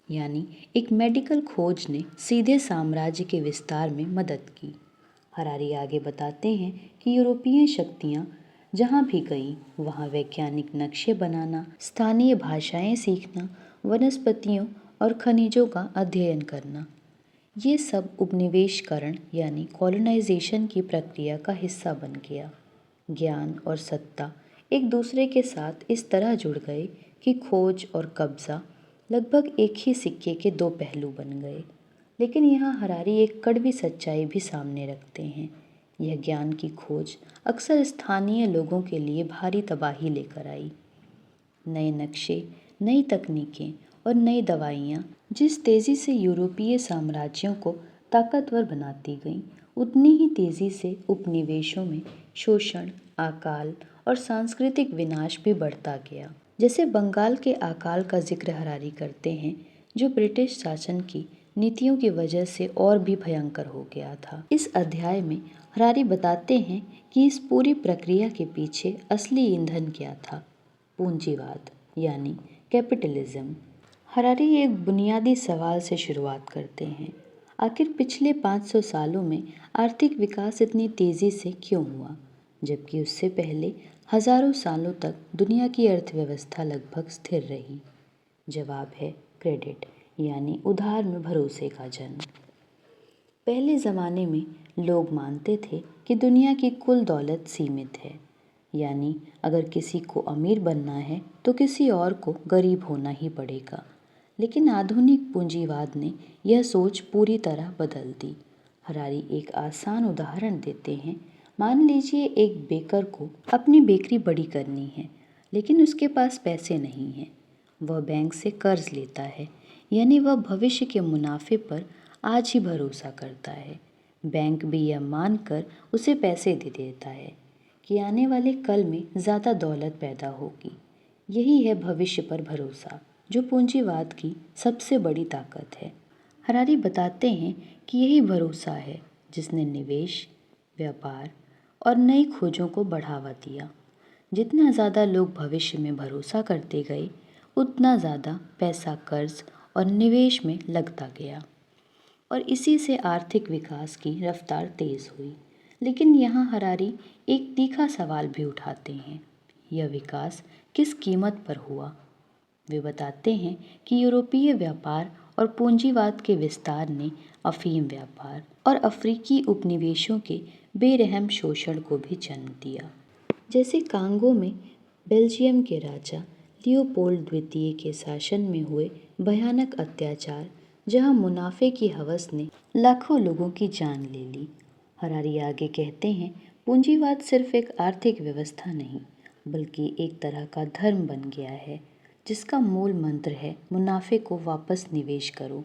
यानी एक मेडिकल खोज ने सीधे साम्राज्य के विस्तार में मदद की। हरारी आगे बताते हैं कि यूरोपीय शक्तियाँ जहाँ भी गईं, वहाँ वैज्ञानिक नक्शे बनाना, स्थानीय भाषाएं सीखना, वनस्पतियों और खनिजों का अध्ययन करना, ये सब उपनिवेशकरण यानी कॉलोनाइजेशन की प्रक्रिया का हिस्सा बन गया। ज्ञान और सत्ता एक दूसरे के साथ इस तरह जुड़ गए कि खोज और कब्जा लगभग एक ही सिक्के के दो पहलू बन गए। लेकिन यहाँ हरारी एक कड़वी सच्चाई भी सामने रखते हैं। यह ज्ञान की खोज अक्सर स्थानीय लोगों के लिए भारी तबाही लेकर आई। नए नक्शे, नई तकनीकें और नई दवाइयाँ जिस तेज़ी से यूरोपीय साम्राज्यों को ताकतवर बनाती गईं, उतनी ही तेज़ी से उपनिवेशों में शोषण, अकाल और सांस्कृतिक विनाश भी बढ़ता गया। जैसे बंगाल के अकाल का जिक्र हरारी करते हैं, जो ब्रिटिश शासन की नीतियों की वजह से और भी भयंकर हो गया था। इस अध्याय में हरारी बताते हैं कि इस पूरी प्रक्रिया के पीछे असली ईंधन क्या था। पूंजीवाद यानी कैपिटलिज्म। हरारी एक बुनियादी सवाल से शुरुआत करते हैं। आखिर पिछले 500 सालों में आर्थिक विकास इतनी तेज़ी से क्यों हुआ, जबकि उससे पहले हजारों सालों तक दुनिया की अर्थव्यवस्था लगभग स्थिर रही? जवाब है क्रेडिट यानी उधार में भरोसे का जन्म। पहले ज़माने में लोग मानते थे कि दुनिया की कुल दौलत सीमित है, यानी अगर किसी को अमीर बनना है तो किसी और को गरीब होना ही पड़ेगा। लेकिन आधुनिक पूंजीवाद ने यह सोच पूरी तरह बदल दी। हरारी एक आसान उदाहरण देते हैं। मान लीजिए एक बेकर को अपनी बेकरी बड़ी करनी है, लेकिन उसके पास पैसे नहीं हैं। वह बैंक से कर्ज लेता है, यानी वह भविष्य के मुनाफे पर आज ही भरोसा करता है। बैंक भी यह मानकर उसे पैसे दे देता है कि आने वाले कल में ज़्यादा दौलत पैदा होगी। यही है भविष्य पर भरोसा, जो पूंजीवाद की सबसे बड़ी ताकत है। हरारी बताते हैं कि यही भरोसा है जिसने निवेश, व्यापार और नई खोजों को बढ़ावा दिया। जितना ज़्यादा लोग भविष्य में भरोसा करते गए, उतना ज़्यादा पैसा कर्ज और निवेश में लगता गया, और इसी से आर्थिक विकास की रफ्तार तेज़ हुई। लेकिन यहाँ हरारी एक तीखा सवाल भी उठाते हैं। यह विकास किस कीमत पर हुआ? वे बताते हैं कि यूरोपीय व्यापार और पूंजीवाद के विस्तार ने अफीम व्यापार और अफ्रीकी उपनिवेशों के बेरहम शोषण को भी जन्म दिया। जैसे कांगो में बेल्जियम के राजा लियोपोल्ड द्वितीय के शासन में हुए भयानक अत्याचार, जहां मुनाफे की हवस ने लाखों लोगों की जान ले ली। हरारी आगे कहते हैं, पूंजीवाद सिर्फ एक आर्थिक व्यवस्था नहीं, बल्कि एक तरह का धर्म बन गया है, जिसका मूल मंत्र है मुनाफे को वापस निवेश करो,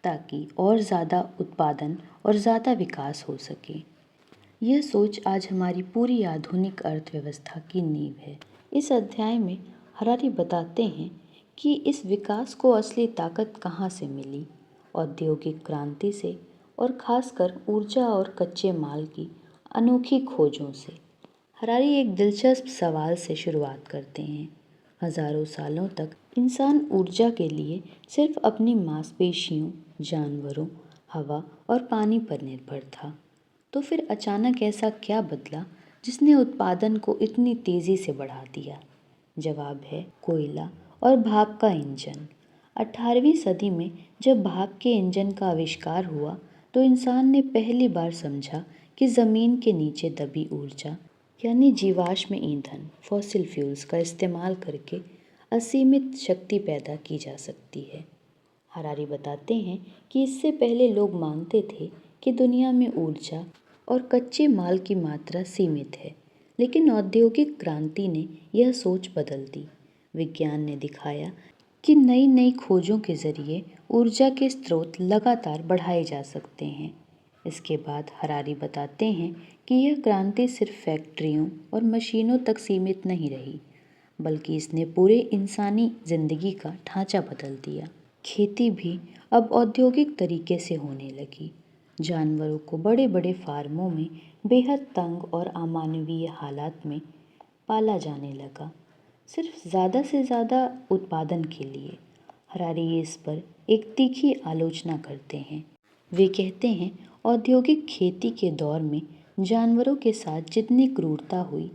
ताकि और ज़्यादा उत्पादन और ज़्यादा विकास हो सके। यह सोच आज हमारी पूरी आधुनिक अर्थव्यवस्था की नींव है। इस अध्याय में हरारी बताते हैं कि इस विकास को असली ताकत कहाँ से मिली। औद्योगिक क्रांति से, और ख़ासकर ऊर्जा और कच्चे माल की अनोखी खोजों से। हरारी एक दिलचस्प सवाल से शुरुआत करते हैं। हजारों सालों तक इंसान ऊर्जा के लिए सिर्फ अपनी मांसपेशियों, जानवरों, हवा और पानी पर निर्भर था। तो फिर अचानक ऐसा क्या बदला जिसने उत्पादन को इतनी तेज़ी से बढ़ा दिया? जवाब है कोयला और भाप का इंजन। 18वीं सदी में जब भाप के इंजन का आविष्कार हुआ तो इंसान ने पहली बार समझा कि ज़मीन के नीचे दबी ऊर्जा यानी जीवाश्म ईंधन फॉसिल फ्यूल्स का इस्तेमाल करके असीमित शक्ति पैदा की जा सकती है। हरारी बताते हैं कि इससे पहले लोग मानते थे कि दुनिया में ऊर्जा और कच्चे माल की मात्रा सीमित है, लेकिन औद्योगिक क्रांति ने यह सोच बदल दी। विज्ञान ने दिखाया कि नई नई खोजों के जरिए ऊर्जा के स्रोत लगातार बढ़ाए जा सकते हैं। इसके बाद हरारी बताते हैं कि यह क्रांति सिर्फ फैक्ट्रियों और मशीनों तक सीमित नहीं रही, बल्कि इसने पूरे इंसानी जिंदगी का ढांचा बदल दिया। खेती भी अब औद्योगिक तरीके से होने लगी। जानवरों को बड़े बड़े फार्मों में बेहद तंग और अमानवीय हालात में पाला जाने लगा, सिर्फ ज़्यादा से ज़्यादा उत्पादन के लिए। हरारी इस पर एक तीखी आलोचना करते हैं। वे कहते हैं, औद्योगिक खेती के दौर में जानवरों के साथ जितनी क्रूरता हुई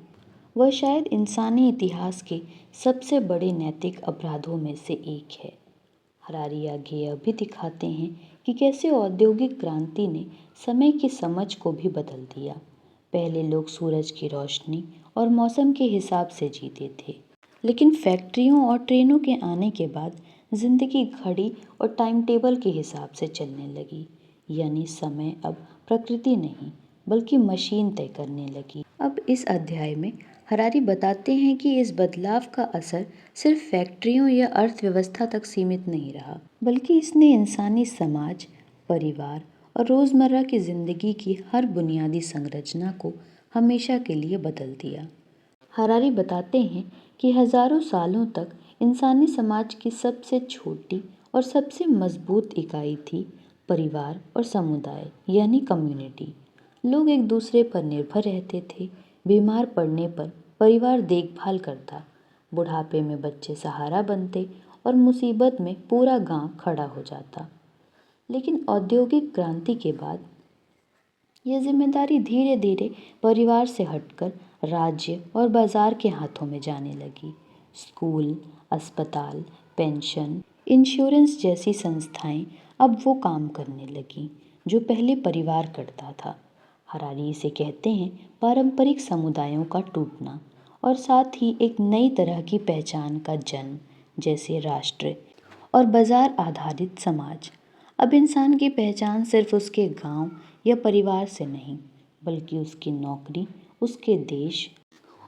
वह शायद इंसानी इतिहास के सबसे बड़े नैतिक अपराधों में से एक है। हरारी आगे यह भी दिखाते हैं कि कैसे औद्योगिक क्रांति ने समय की समझ को भी बदल दिया। पहले लोग सूरज की रोशनी और मौसम के हिसाब से जीते थे, लेकिन फैक्ट्रियों और ट्रेनों के आने के बाद जिंदगी घड़ी और टाइम टेबल के हिसाब से चलने लगी। यानी समय अब प्रकृति नहीं बल्कि मशीन तय करने लगी। अब इस अध्याय में हरारी बताते हैं कि इस बदलाव का असर सिर्फ फैक्ट्रियों या अर्थव्यवस्था तक सीमित नहीं रहा, बल्कि इसने इंसानी समाज, परिवार और रोज़मर्रा की ज़िंदगी की हर बुनियादी संरचना को हमेशा के लिए बदल दिया। हरारी बताते हैं कि हजारों सालों तक इंसानी समाज की सबसे छोटी और सबसे मजबूत इकाई थी परिवार और समुदाय यानी कम्युनिटी। लोग एक दूसरे पर निर्भर रहते थे। बीमार पड़ने पर परिवार देखभाल करता, बुढ़ापे में बच्चे सहारा बनते और मुसीबत में पूरा गांव खड़ा हो जाता। लेकिन औद्योगिक क्रांति के बाद यह जिम्मेदारी धीरे धीरे परिवार से हटकर राज्य और बाजार के हाथों में जाने लगी। स्कूल, अस्पताल, पेंशन, इंश्योरेंस जैसी संस्थाएं अब वो काम करने लगी जो पहले परिवार करता था। हरारी इसे कहते हैं पारंपरिक समुदायों का टूटना और साथ ही एक नई तरह की पहचान का जन्म, जैसे राष्ट्र और बाजार आधारित समाज। अब इंसान की पहचान सिर्फ उसके गांव या परिवार से नहीं, बल्कि उसकी नौकरी, उसके देश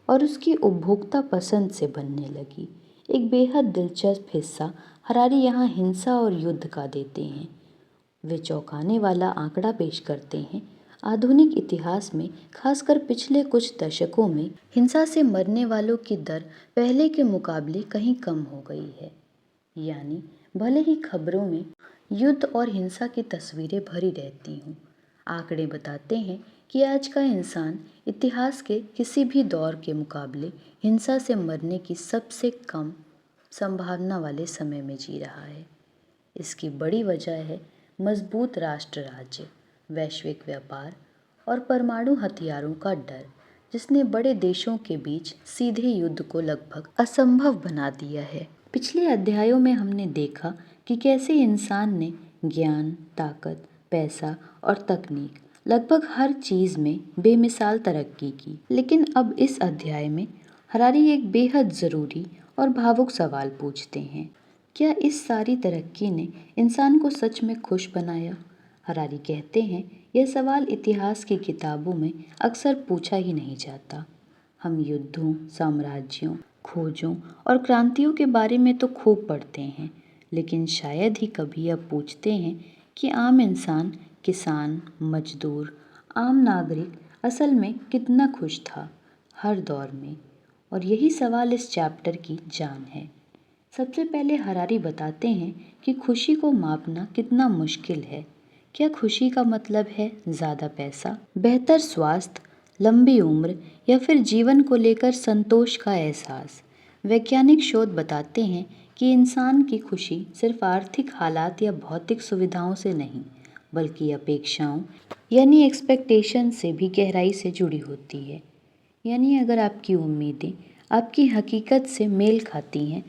और उसकी उपभोक्ता पसंद से बनने लगी। एक बेहद दिलचस्प हिस्सा हरारी यहाँ हिंसा और युद्ध का देते हैं। वे चौंकाने वाला आंकड़ा पेश करते हैं। आधुनिक इतिहास में, खासकर पिछले कुछ दशकों में, हिंसा से मरने वालों की दर पहले के मुकाबले कहीं कम हो गई है। यानी भले ही खबरों में युद्ध और हिंसा की तस्वीरें भरी रहती हों, आंकड़े बताते हैं कि आज का इंसान इतिहास के किसी भी दौर के मुकाबले हिंसा से मरने की सबसे कम संभावना वाले समय में जी रहा है। इसकी बड़ी वजह है मजबूत राष्ट्र राज्य, वैश्विक व्यापार और परमाणु हथियारों का डर, जिसने बड़े देशों के बीच सीधे युद्ध को लगभग असंभव बना दिया है। पिछले अध्यायों में हमने देखा कि कैसे इंसान ने ज्ञान, ताकत, पैसा और तकनीक, लगभग हर चीज़ में बेमिसाल तरक्की की। लेकिन अब इस अध्याय में हरारी एक बेहद ज़रूरी और भावुक सवाल पूछते हैं, क्या इस सारी तरक्की ने इंसान को सच में खुश बनाया? हरारी कहते हैं, यह सवाल इतिहास की किताबों में अक्सर पूछा ही नहीं जाता। हम युद्धों, साम्राज्यों, खोजों और क्रांतियों के बारे में तो खूब पढ़ते हैं, लेकिन शायद ही कभी अब पूछते हैं कि आम इंसान, किसान, मजदूर, आम नागरिक असल में कितना खुश था हर दौर में। और यही सवाल इस चैप्टर की जान है। सबसे पहले हरारी बताते हैं कि खुशी को मापना कितना मुश्किल है। क्या खुशी का मतलब है ज़्यादा पैसा, बेहतर स्वास्थ्य, लंबी उम्र या फिर जीवन को लेकर संतोष का एहसास? वैज्ञानिक शोध बताते हैं कि इंसान की खुशी सिर्फ आर्थिक हालात या भौतिक सुविधाओं से नहीं, बल्कि अपेक्षाओं यानी एक्सपेक्टेशन से भी गहराई से जुड़ी होती है। यानी अगर आपकी उम्मीदें आपकी हकीकत से मेल खाती हैं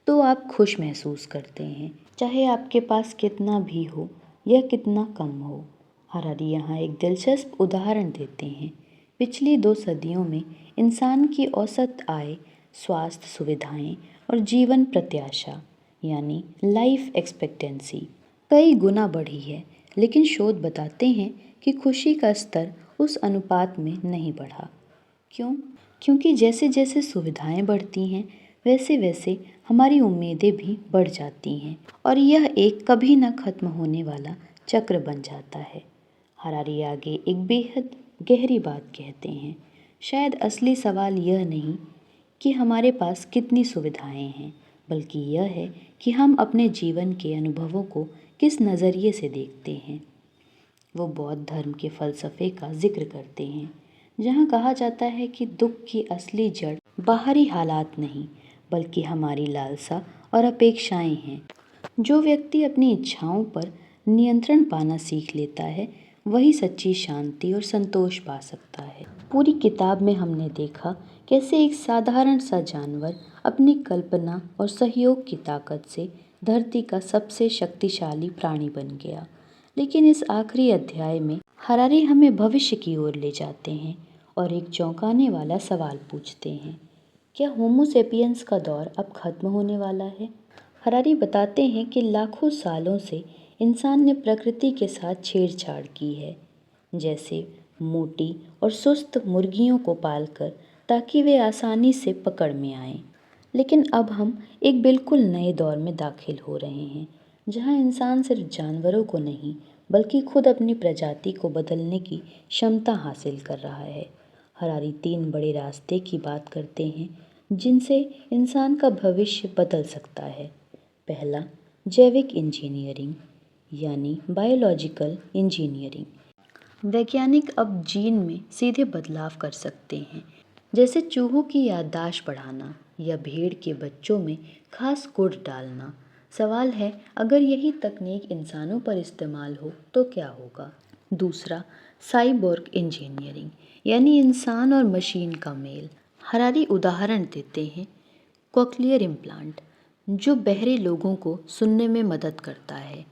तो आप खुश महसूस करते हैं। चाहे आपके पास कितना भी हो या कितना कम हो। हरारी यहाँ एक दिलचस्प उदाहरण देते हैं। पिछली 2 सदियों में इंसान की औसत आय, स्वास्थ्य सुविधाएं और जीवन प्रत्याशा यानी लाइफ एक्सपेक्टेंसी कई गुना बढ़ी है, लेकिन शोध बताते हैं कि खुशी का स्तर उस अनुपात में नहीं बढ़ा। क्यों? क्योंकि जैसे जैसे सुविधाएं बढ़ती हैं वैसे वैसे हमारी उम्मीदें भी बढ़ जाती हैं और यह एक कभी न खत्म होने वाला चक्र बन जाता है। हरारी आगे एक बेहद गहरी बात कहते हैं। शायद असली सवाल यह नहीं कि हमारे पास कितनी सुविधाएं हैं, बल्कि यह है कि हम अपने जीवन के अनुभवों को किस नज़रिए से देखते हैं। वो बौद्ध धर्म के फ़लसफ़े का जिक्र करते हैं, जहाँ कहा जाता है कि दुख की असली जड़ बाहरी हालात नहीं, बल्कि हमारी लालसा और अपेक्षाएं हैं। जो व्यक्ति अपनी इच्छाओं पर नियंत्रण पाना सीख लेता है, वही सच्ची शांति और संतोष पा सकता है। पूरी किताब में हमने देखा कैसे एक साधारण सा जानवर अपनी कल्पना और सहयोग की ताकत से धरती का सबसे शक्तिशाली प्राणी बन गया। लेकिन इस आखिरी अध्याय में हरारी हमें भविष्य की ओर ले जाते हैं और एक चौंकाने वाला सवाल पूछते हैं, क्या होमो सेपियंस का दौर अब खत्म होने वाला है? हरारी बताते हैं कि लाखों सालों से इंसान ने प्रकृति के साथ छेड़छाड़ की है, जैसे मोटी और सुस्त मुर्गियों को पालकर ताकि वे आसानी से पकड़ में आएं। लेकिन अब हम एक बिल्कुल नए दौर में दाखिल हो रहे हैं, जहां इंसान सिर्फ जानवरों को नहीं बल्कि खुद अपनी प्रजाति को बदलने की क्षमता हासिल कर रहा है। हरारी 3 बड़े रास्ते की बात करते हैं जिनसे इंसान का भविष्य बदल सकता है। पहला, जैविक इंजीनियरिंग यानी बायोलॉजिकल इंजीनियरिंग। वैज्ञानिक अब जीन में सीधे बदलाव कर सकते हैं, जैसे चूहों की याददाश्त बढ़ाना या भेड़ के बच्चों में खास गुण डालना। सवाल है, अगर यही तकनीक इंसानों पर इस्तेमाल हो तो क्या होगा? दूसरा, साइबोर्ग इंजीनियरिंग यानी इंसान और मशीन का मेल। हरारी उदाहरण देते हैं कॉक्लियर इम्प्लांट, जो बहरे लोगों को सुनने में मदद करता है,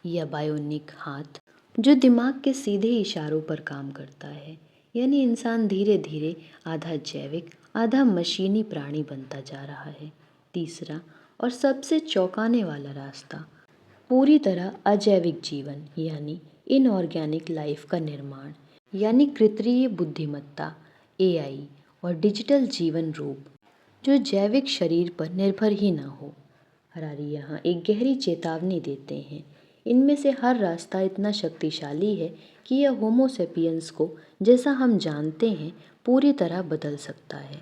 या बायोनिक हाथ, जो दिमाग के सीधे इशारों पर काम करता है। यानी इंसान धीरे धीरे आधा जैविक आधा मशीनी प्राणी बनता जा रहा है। तीसरा और सबसे चौंकाने वाला रास्ता, पूरी तरह अजैविक जीवन यानी इनऑर्गेनिक लाइफ का निर्माण, यानी कृत्रिम बुद्धिमत्ता एआई और डिजिटल जीवन रूप जो जैविक शरीर पर निर्भर ही ना हो। हरारी यहाँ एक गहरी चेतावनी देते हैं, इनमें से हर रास्ता इतना शक्तिशाली है कि यह होमो सेपियंस को जैसा हम जानते हैं पूरी तरह बदल सकता है,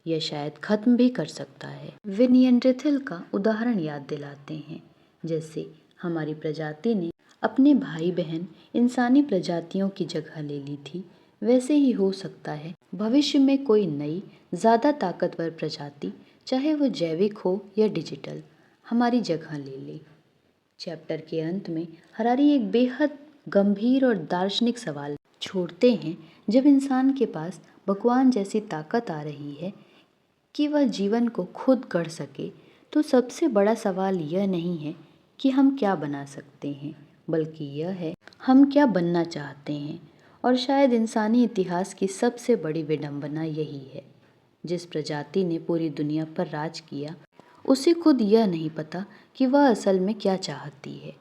यह शायद खत्म भी कर सकता है। वे निएंडरथल का उदाहरण याद दिलाते हैं, जैसे हमारी प्रजाति ने अपने भाई बहन इंसानी प्रजातियों की जगह ले ली थी, वैसे ही हो सकता है भविष्य में कोई नई ज़्यादा ताकतवर प्रजाति, चाहे वो जैविक हो या डिजिटल, हमारी जगह ले ले। चैप्टर के अंत में हरारी एक बेहद गंभीर और दार्शनिक सवाल छोड़ते हैं, जब इंसान के पास भगवान जैसी ताकत आ रही है कि वह जीवन को खुद गढ़ सके, तो सबसे बड़ा सवाल यह नहीं है कि हम क्या बना सकते हैं, बल्कि यह है हम क्या बनना चाहते हैं। और शायद इंसानी इतिहास की सबसे बड़ी विडंबना यही है, जिस प्रजाति ने पूरी दुनिया पर राज किया, उसे खुद यह नहीं पता कि वह असल में क्या चाहती है।